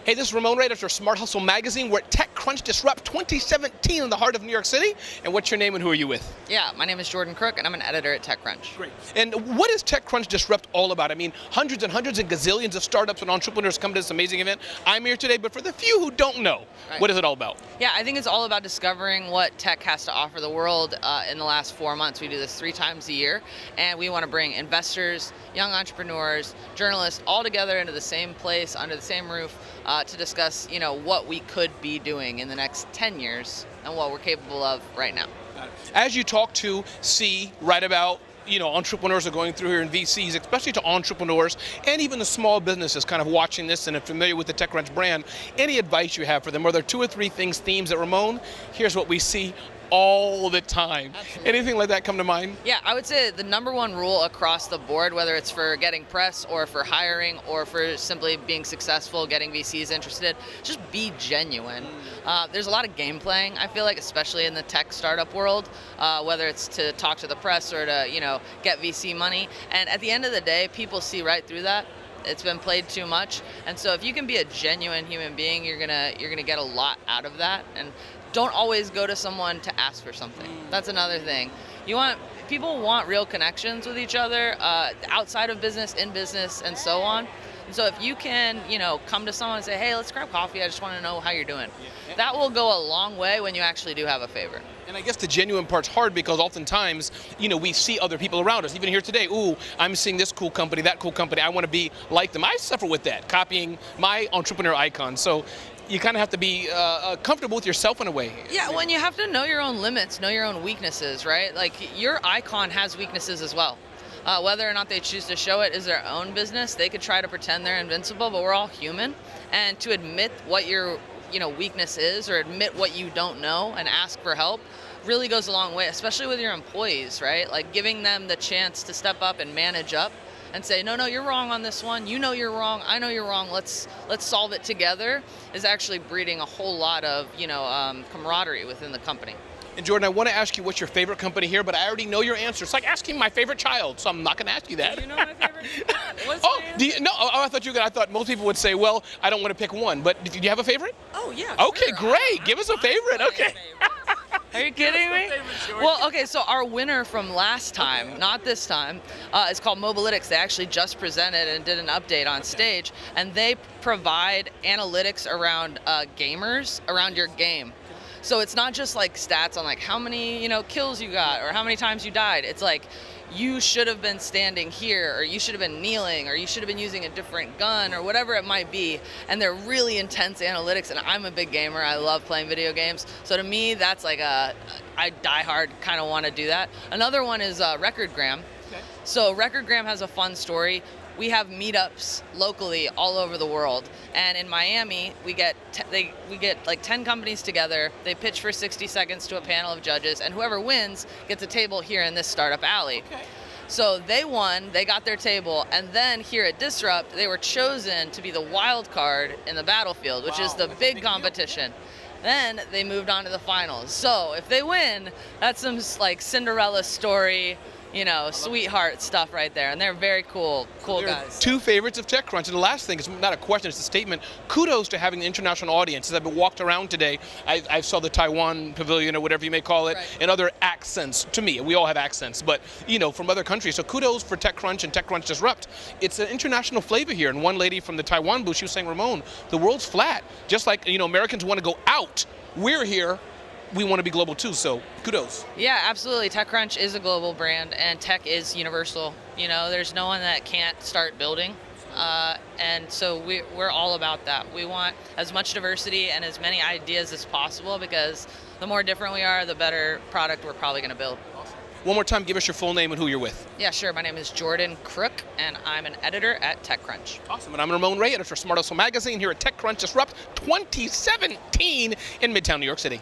Hey, this is Ramon, editor of Smart Hustle Magazine. We're at TechCrunch Disrupt 2017 in the heart of New York City. And what's your name and who are you with? Yeah, my name is Jordan Crook, and I'm an editor at TechCrunch. Great. And what is TechCrunch Disrupt all about? I mean, hundreds and hundreds and gazillions of startups and entrepreneurs come to this amazing event. I'm here today, but for the few who don't know, What is it all about? Yeah, I think it's all about discovering what tech has to offer the world in the last 4 months. We do this 3 times a year, and we want to bring investors, young entrepreneurs, journalists all together into the same place, under the same roof, to discuss, what we could be doing in the next 10 years and what we're capable of right now. As you talk to, write about, entrepreneurs are going through here in VCs, especially to entrepreneurs and even the small businesses kind of watching this and are familiar with the TechCrunch brand, any advice you have for them? Are there 2 or 3 themes at Ramon? Here's what we see all the time. Absolutely. Anything like that come to mind? Yeah, I would say the #1 rule across the board, whether it's for getting press or for hiring or for simply being successful, getting VCs interested, just be genuine. There's a lot of game playing, I feel like, especially in the tech startup world, whether it's to talk to the press or to, get VC money. And at the end of the day, people see right through that. It's been played too much. And so if you can be a genuine human being, you're gonna get a lot out of that. And don't always go to someone to ask for something. That's another thing. People want real connections with each other, outside of business, in business, and so on. And so if you can, come to someone and say, hey, let's grab coffee, I just want to know how you're doing. That will go a long way when you actually do have a favor. And I guess the genuine part's hard because oftentimes, we see other people around us. Even here today, ooh, I'm seeing this cool company, that cool company, I want to be like them. I suffer with that, copying my entrepreneur icon. So you kind of have to be comfortable with yourself in a way. Yeah, when you have to know your own limits, know your own weaknesses, right? Like, your icon has weaknesses as well. Whether or not they choose to show it is their own business. They could try to pretend they're invincible, but we're all human. And to admit what your weakness is, or admit what you don't know and ask for help, really goes a long way, especially with your employees, right? Like, giving them the chance to step up and manage up and say, no, you're wrong on this one. You know you're wrong. I know you're wrong. Let's solve it together, is actually breeding a whole lot of camaraderie within the company. And Jordan, I want to ask you what's your favorite company here, but I already know your answer. It's like asking my favorite child, so I'm not going to ask you that. Do you know my favorite child? What's I thought most people would say, well, I don't want to pick one, but do you have a favorite? Oh, yeah. Okay, sure. great. Give us a favorite. Okay. Are you kidding me? Well, okay, so our winner from last time, not this time, is called Mobalytics. They actually just presented and did an update on stage, and they provide analytics around gamers, around your game. So it's not just like stats on like how many, kills you got or how many times you died. It's like, you should have been standing here, or you should have been kneeling, or you should have been using a different gun, or whatever it might be. And they're really intense analytics, and I'm a big gamer. I love playing video games. So to me, that's like I die hard kind of want to do that. Another one is Recordgram. Okay. So Recordgram has a fun story. We have meetups locally all over the world, and in Miami, we get like 10 companies together. They pitch for 60 seconds to a panel of judges, and whoever wins gets a table here in this startup alley. Okay. So they won, they got their table, and then here at Disrupt, they were chosen to be the wild card in the Battlefield, which is the big competition. Then they moved on to the finals. So if they win, that's some like Cinderella story, sweetheart stuff right there. And they're very cool guys. 2 favorites of TechCrunch. And the last thing, it's not a question, it's a statement. Kudos to having the international audience. As I've been walked around today, I saw the Taiwan pavilion, or whatever you may call it, right, and other accents. To me, we all have accents, but from other countries. So kudos for TechCrunch and TechCrunch Disrupt. It's an international flavor here. And one lady from the Taiwan booth, she was saying, Ramon, the world's flat. Just like Americans want to go out, we're here. We want to be global too, so kudos. Yeah, absolutely. TechCrunch is a global brand, and tech is universal. There's no one that can't start building, and so we're all about that. We want as much diversity and as many ideas as possible, because the more different we are, the better product we're probably going to build. One more time, give us your full name and who you're with. Yeah, sure. My name is Jordan Crook, and I'm an editor at TechCrunch. Awesome. And I'm Ramon, editor for Smart Hustle Magazine here at TechCrunch Disrupt 2017 in Midtown New York City.